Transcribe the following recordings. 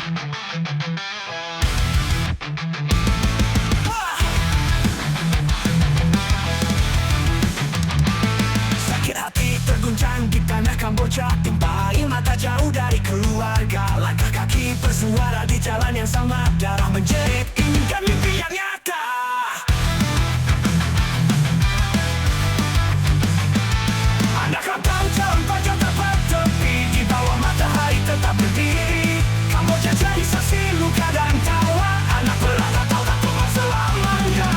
Sakit hati terguncang di tanah Kamboja, timpain mata jauh dari keluarga. Langkah kaki bersuara di jalan yang sama, darah menjerit inginkan mimpi yang nyata. Anak rantau jalan panjang tak bertepi, di bawah matahari tetap berdiri. Kamboja jadi saksi luka dan tawa, anak berat atau tak tumbuh selamanya.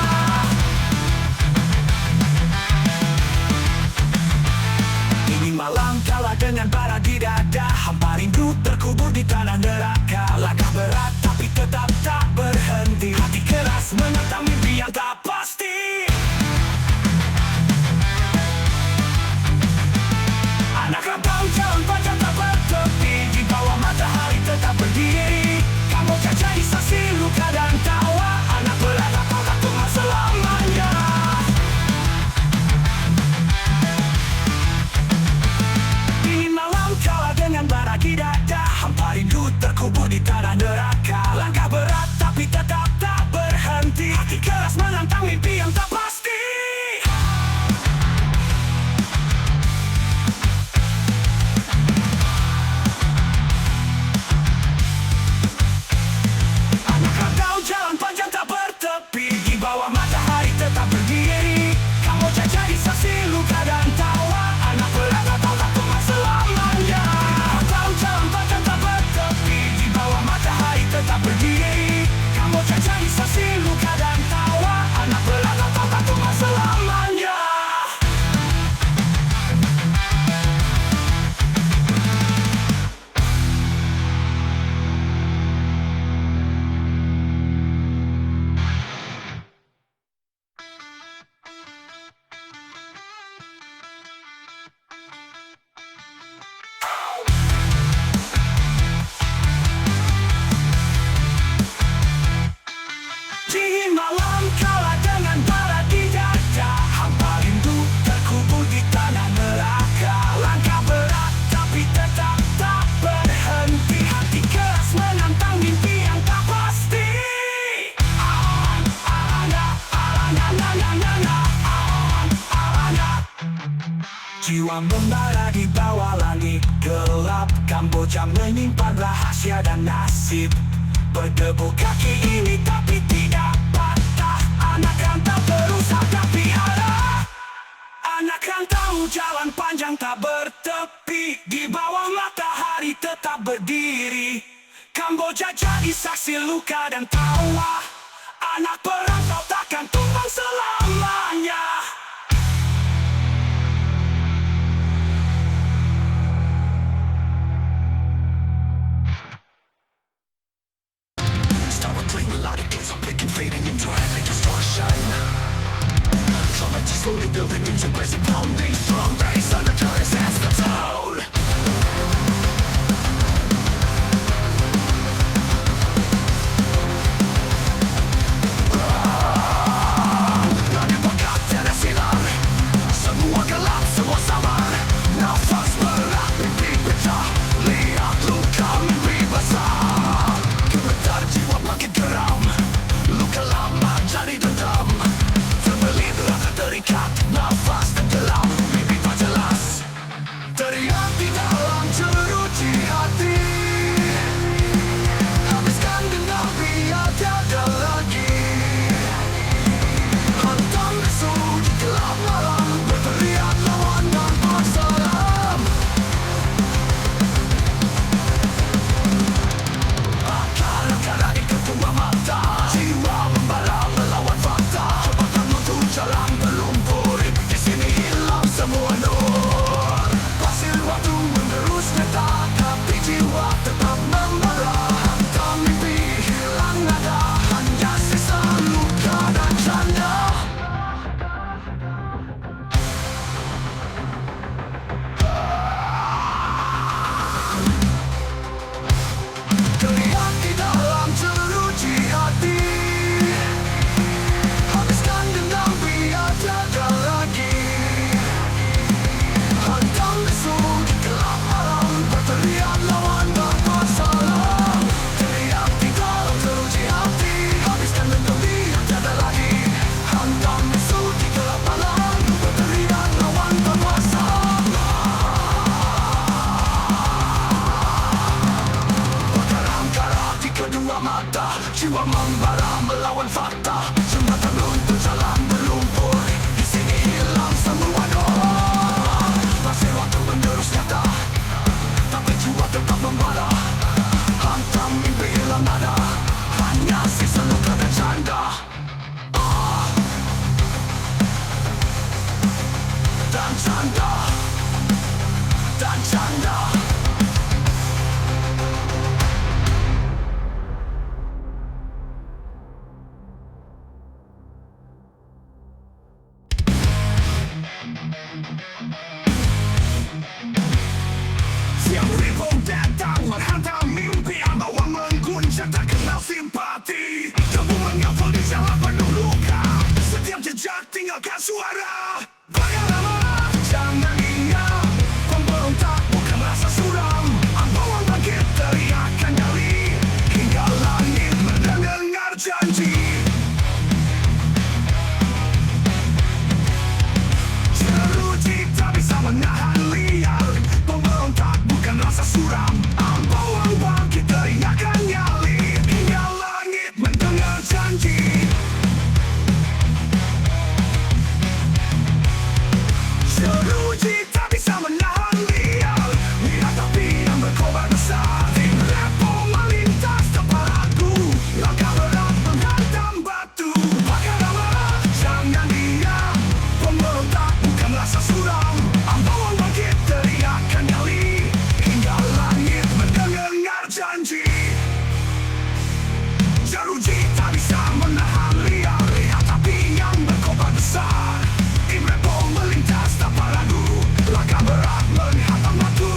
Ini malam kalah dengan bara di dada, hampa rindu terkubur di tanah neraka. Langkah berat tapi tetap tak berhenti, hati keras menentang mimpi yang tak pasti. Anak rantau jalan panjang tak bertepi, di bawah matahari tetap berdiri. Kamboja jadi saksi luka dan tawa, anak berat atau tak tumbuh selamanya. Dingin malam kalah dengan bara di dada, hampa rindu terkubur di tanah neraka. Langkah berat tapi tetap tak berhenti, hati keras menantang mimpi yang tak pasti. Anak rantau jalan panjang tak bertepi, di bawah matahari tetap berdiri. Kamboja jadi saksi luka dan tawa, anak berat atau tak tumbuh selamanya. Rantau jalan panjang tak bertepi, di bawah matahari tetap berdiri. Kamboja jadi saksi luka dan tawa, anak berat atau tak tumbuh selamanya. Dingin malam kalah dengan bara di dada, hampa rindu terkubur di tanah neraka. Langkah berat tapi tetap tak berhenti, hati keras menantang mimpi yang tak pasti. Jiwa membara di bawah langit gelap, Kamboja menyimpan rahasia dan nasib. Berdebu kaki ini tapi tidak patah, anak rantau berusaha tapi arah. Anak rantau jalan panjang tak bertepi, di bawah matahari tetap berdiri. Kamboja jadi saksi luka dan tawa, anak perantau takkan tumbang selamanya. Fading into heavy distortion, trauma just slowly building into blazing pounding strong race under currents as the toll. Langit pekat tiada sinar, semua gelap, semua samar. Nafas berat, mimpi pecah, lihat luka mimpi besar. Gemetar jiwa makin geram, luka lama jadi dendam, terbelit rasa terikat, nafas tenggelam, mimpi tak jelas. Jiwa membara melawan fakta, semua terluntur jalan berlumpur. Di sini hilang semua doa, masih waktu menerus nyata, tapi jiwa tetap membara. Hantam mimpi hilang nada, hanya sisa luka dan canda. Dan canda, dan canda. Siang ribut datang menghantam mimpi, bawa mengguncang tak kenal simpati. Debu mengepul di jalan penuh luka, setiap jejak tinggalkan suara. Bayar lama, jangan diam, pemberontak bukan rasa suram. Ambawang bangkit teriakan nyali, hingga langit mendengar janji. Jeruji tak bisa menahan liar, pemberontak bukan rasa suram. Ambawang bangkit teriakan nyali, hingga langit mendengar janji. Jeruji tak bisa menahan liar, lihat api yang berkobar besar. Tim Repo melintas tanpa ragu, langkah berat menghantam batu. Bakar lama, jangan diam, pemberontak bukan rasa suram. Ambawang bangkit teriakan nyali, hingga langit mendengar janji. Jeruji tak bisa menahan liar, lihat api yang berkobar besar. Tim Repo melintas tanpa ragu, langkah berat menghantam batu.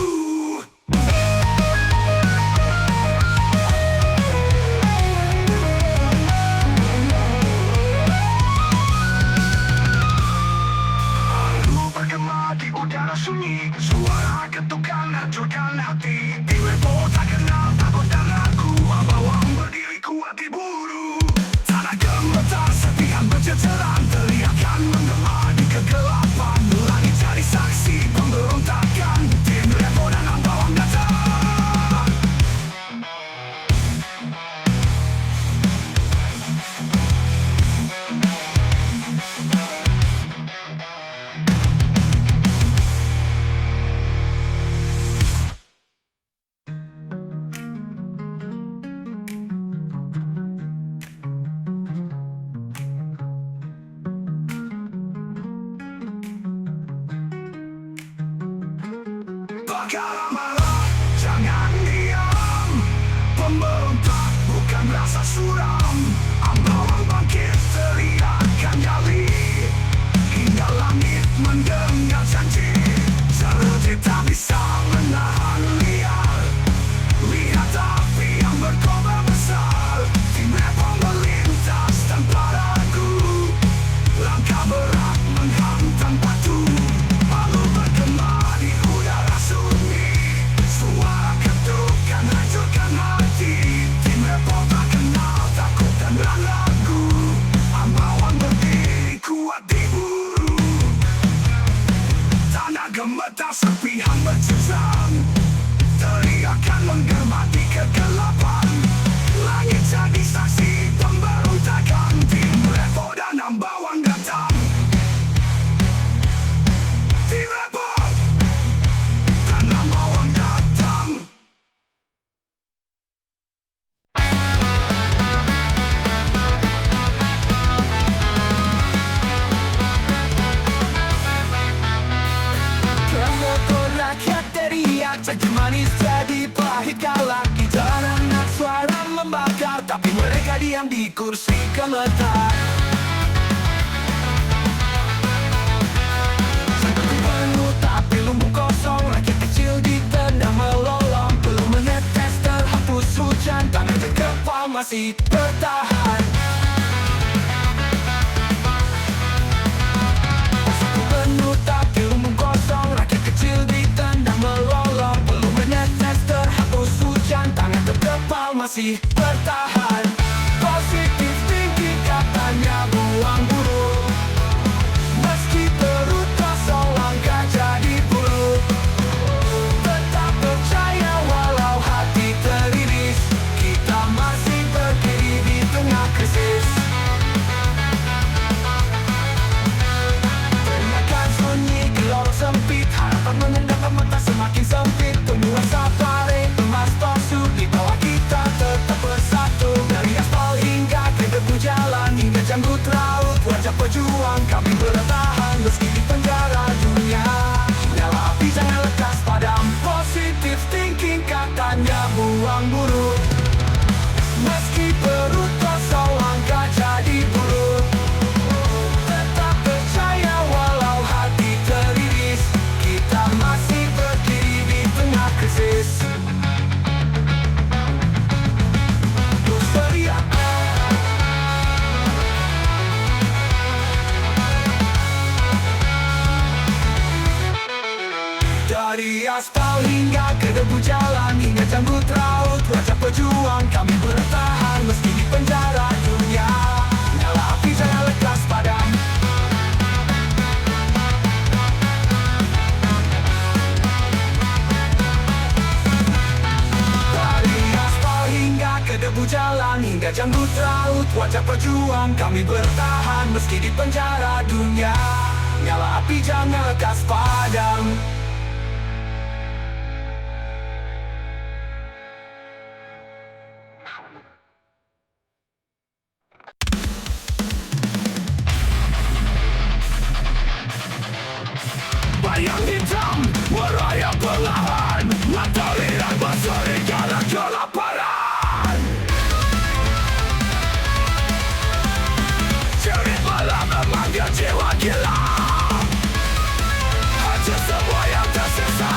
Lalu bergema di udara sunyi, suara ketukan hancurkan hati. Tim Repo tak kenal takut dan ragu, ambawang berdiri kuat di buru. Tanah gemetar, serpihan berceceran, teriakan menggema di kegelapan. Langit jadi saksi pemberontakan, Tim Repo dan ambawang datang. Bakal marah, jangan diam, pemberontak bukan rasa suram. Ambawang bangkit teriakan nyali, hingga langit mendengar janji. Jeruji tak bisa menahan liar, lihat api yang berkobar besar. Tim Repo melintas tanpa ragu, langkah berat menghantam batu. Palu bergema di udara sunyi, suara ketukan hancurkan hati. Tim Repo tak kenal takut dan ragu, ambawang berdiri kuat di buru. Tanah gemetar, serpihan berceceran, teriakan menggema di kegelapan. Langit jadi saksi pemberontakan, Tim Repo dan ambawang datang. Tim Repo dan ambawang datang. Kemotor rakyat teriak, janji manis jadi pahit galak. Gitaran suara membakar, tapi mereka diam di kursi gemetar. Sangkutku penuh tapi lumbung kosong, rakyat kecil ditendang melolong. Belum menetes terhapus hujan, tangan terkepal masih bertahan. Sangkutku penuh tapi lumbung kosong, rakyat kecil ditendang melolong. Belum menetes terhapus hujan, tangan terkepal masih bertahan. Positif tinggi katanya buang buruk, meski perut kosong langkah jadi buruk. Tetap percaya walau hati teriris, kita masih berdiri di jalan hingga janggut raut. Wajah pejuang kami bertahan meski di penjara dunia. Nyala api jangan lekas padam. Dari aspal hingga ke debu jalan hingga janggut raut. Wajah pejuang kami bertahan meski di penjara dunia. Nyala api jangan lekas padam. Bayang hitam merayap perlahan, matahari dan berseri karena kelaparan. Cerit malam memanggil jiwa gila, hancur semua yang tersisa.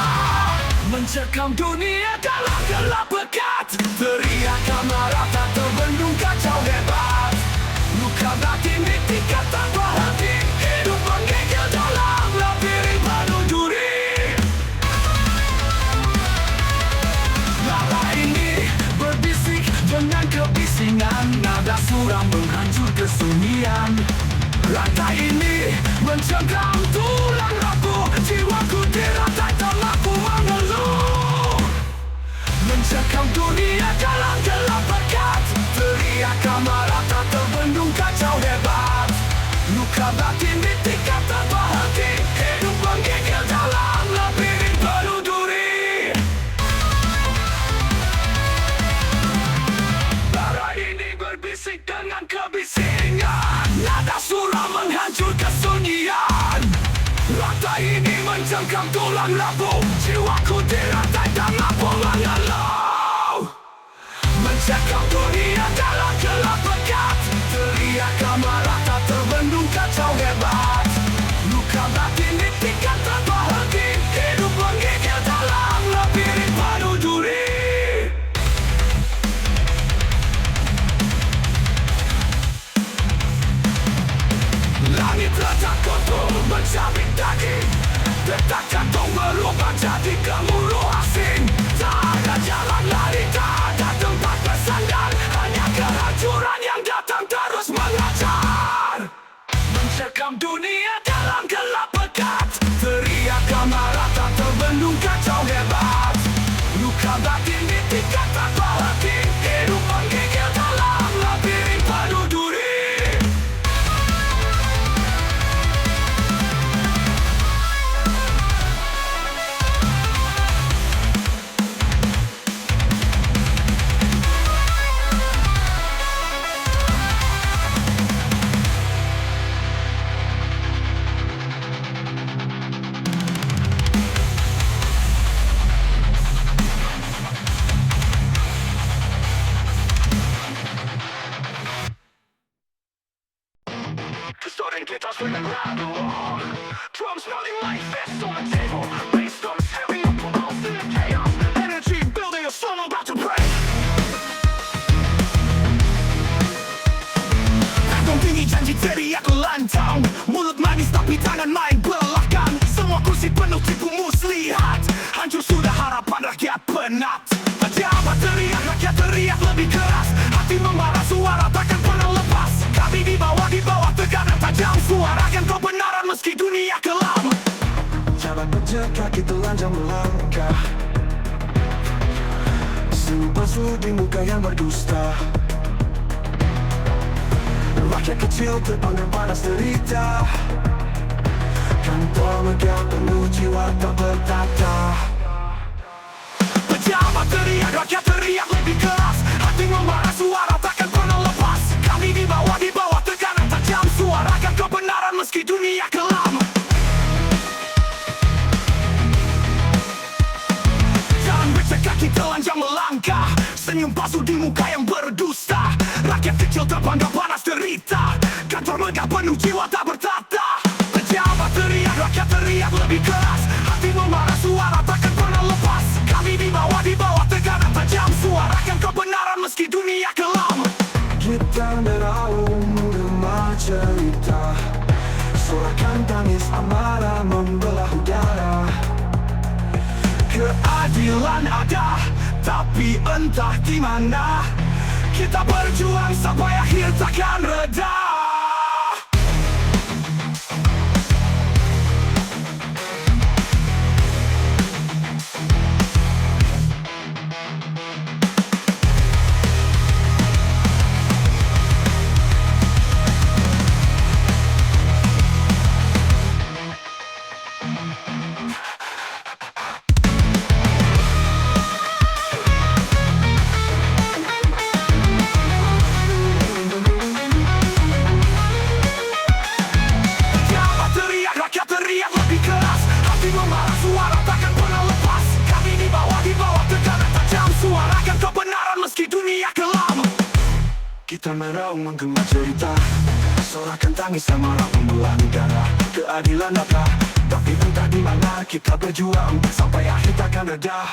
Mencekam dunia dalam gelap pekat, teriakan marah tak terbendung kacau hebat. Luka batin di tingkat tanpa henti, hidup menggigil dalam labirin penuh duri. Nada ini berbisik dengan kebisingan, nada suram menghancur kesunyian. Rantai ini mencengkam tulang rapuh, jiwaku dirantai tak mampu mengeluh. Mencekam dunia dalam gelap pekat, teriakan marah tak terbendung kacau hebat. Luka batin di tingkat tanpa henti, hidup menggigil dalam labirin penuh duri. Bara ini berbisik dengan kebisingan, nada suram menghancur kesunyian. Rantai ini mencengkam tulang rapuh, jiwaku dirantai tak mampu mengeluh. Mencekam dunia dalam gelap pekat, teriakan marah tak terbendung kacau hebat. Luka batin di tingkat tanpa henti, hidup menggigil dalam labirin penuh duri. Langit retak kotor mencabik daging, detak jantung berubah jadi gemuruh asing. Tak ada jalan lari, tak ada tempat bersandar, hanya kehancuran yang datang terus mengajar. Mencekam dunia dalam gelap pekat, teriakan marah tak terbendung kacau hebat. Luka batin di tingkat tanpa henti, hidup menggigil dalam labirin penuh duri. Starting guitars with a rattle, drums smelling like fists on the table, bass drums heavy up almost in the chaos, energy building a storm about to break. Takung tinggi janji teriak lantang, mulut manis tapi tangan main belakang. Semua kursi penuh tipu muslihat, hancur sudah harapan rakyat penat. Pejabat teriak, rakyat teriak lebih keras, hati memarah suara takkan pernah lepas. Kami di bawah tekanan tajam, suarakan kebenaran meski dunia kelam. Jalan berjeka kita telanjang melangkah, senyum palsu di muka yang berdusta. Rakyat kecil terpanggang panas derita, kantor megah penuh jiwa tak bertata. Pejabat teriak, rakyat teriak lebih keras, hati memarah suara takkan pernah lepas. Kami di bawah tekanan tajam, suarakan kebenaran meski dunia kelam. Jalan bercekak kita telanjang melangkah, senyum palsu di muka yang berdusta. Rakyat kecil terpanggang panas derita, kantor megah penuh jiwa tak bertata. Pejabat teriak, rakyat teriak lebih keras, hati memarah suara takkan pernah lepas. Kami di bawah tekanan tajam, suarakan kebenaran meski dunia kelam. Kita meraung rumah cerita, sorakan tangis amarah membelah udara. Keadilan ada, tapi entah di mana. Kita berjuang sampai akhir takkan reda. Teriak lebih keras, hati memarah, suara takkan pernah lepas. Kami di bawah tekanan tajam, suarakan kebenaran meski dunia kelam. Kita meraung menggema cerita, sorakan tangis amarah membelah negara. Keadilan ada, tapi entah di mana. Kita berjuang sampai akhir takkan reda.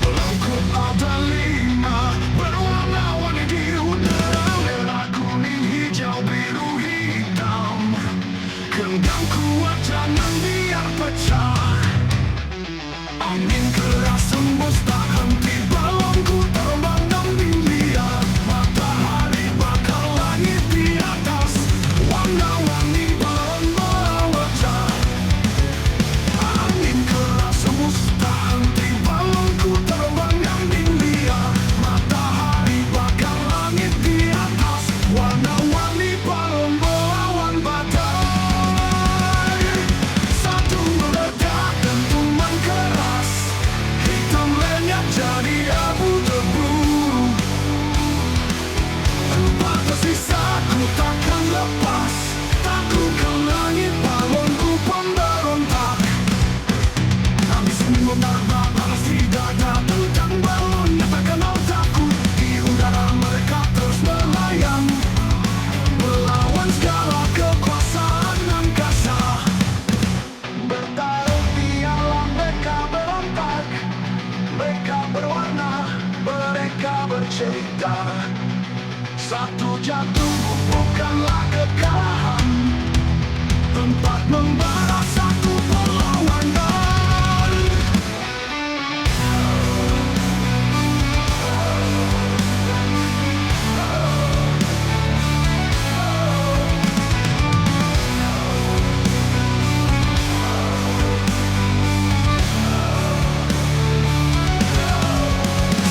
Belangku ada 5, berwarna-warni di udara, merah, kuning, hijau, biru, hitam. Genggam kuat, jangan biar pecah. Angin keras hembus tak henti, balonku terbang dan liar. Matahari bakar langit di atas, warna-warni balon melawacah. Angin keras hembus tak henti, balonku terbang dan liar. Matahari bakar langit di atas, warna-warni balon melawan badai. Satu meledak dentuman keras, hitam lenyap jadi abu debu. Empat tersisa ku takkan lepas, takutkan langit balonku pemberontak. Kami semua menerbang panas di dada, tentang balonnya tak kenal takut. Di udara mereka terus melayang, melawan segala kekuasaan angkasa. Bertaruh di alam mereka berontak, mereka berwarna, mereka bercerita. Satu jatuh bukanlah kekalahan, tempat membara satu perlawanan.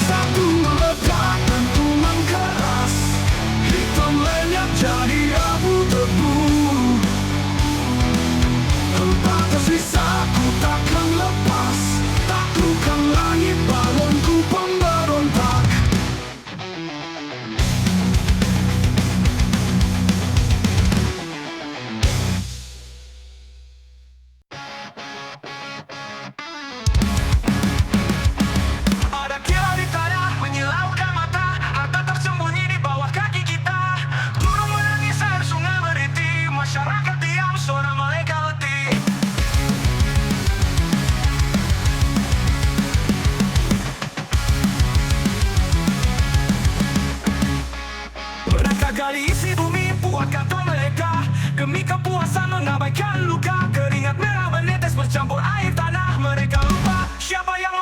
Satu meledak dentuman keras, hitam lenyap jadi abu debu. Empat tersisa ku takkan lepas, taklukkan langit balonku pemberontak. Ada kilau di tanah menyilaukan mata, harta tersembunyi di bawah kaki kita. Gunung menangis, air sungai merintih, masyarakat diam, suara mereka letih. Mereka gali isi bumi buat kantong mereka, demi kepuasan mengabaikan luka. Keringat merah menetes bercampur air tanah, mereka lupa siapa yang